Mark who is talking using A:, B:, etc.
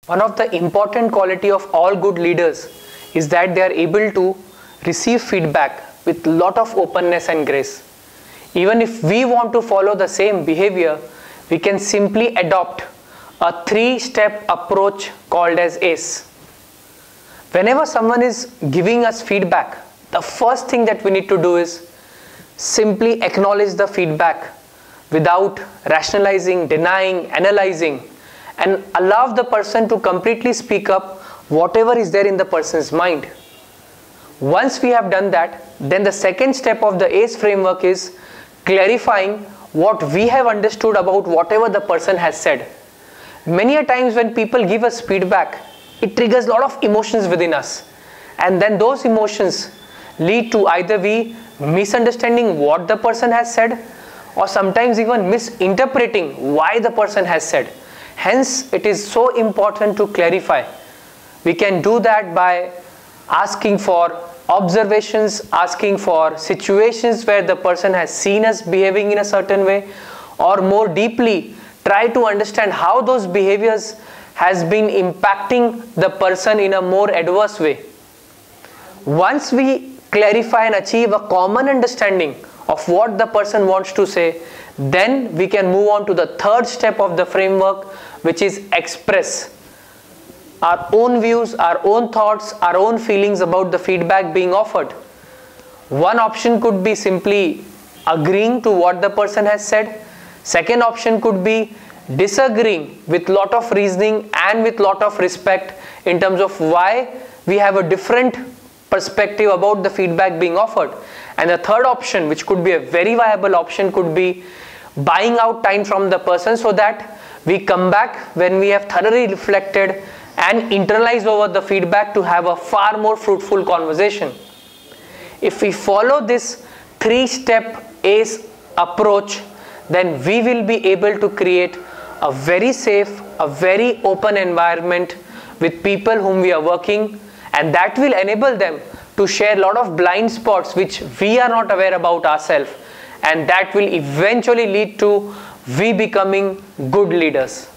A: One of the important quality of all good leaders is that they are able to receive feedback with lot of openness and grace. Even if we want to follow the same behavior, we can simply adopt a three-step approach called as ACE. Whenever someone is giving us feedback, the first thing that we need to do is simply acknowledge the feedback without rationalizing, denying, analyzing, and allow the person to completely speak up whatever is there in the person's mind. Once we have done that, then the second step of the ACE framework is clarifying what we have understood about whatever the person has said. Many a times when people give us feedback, it triggers a lot of emotions within us, and then those emotions lead to either we misunderstanding what the person has said, or sometimes even misinterpreting why the person has said. Hence, it is so important to clarify. We can do that by asking for observations, asking for situations where the person has seen us behaving in a certain way, or more deeply try to understand how those behaviors has been impacting the person in a more adverse way. Once we clarify and achieve a common understanding of what the person wants to say, then we can move on to the third step of the framework, which is express our own views, our own thoughts, our own feelings about the feedback being offered. One option could be simply agreeing to what the person has said. Second option could be disagreeing with lot of reasoning and with lot of respect in terms of why we have a different perspective about the feedback being offered. And the third option, which could be a very viable option, could be buying out time from the person so that we come back when we have thoroughly reflected and internalized over the feedback to have a far more fruitful conversation. If we follow this three-step ACE approach, then we will be able to create a very safe, a very open environment with people whom we are working, and that will enable them to share a lot of blind spots which we are not aware about ourselves, and that will eventually lead to we becoming good leaders.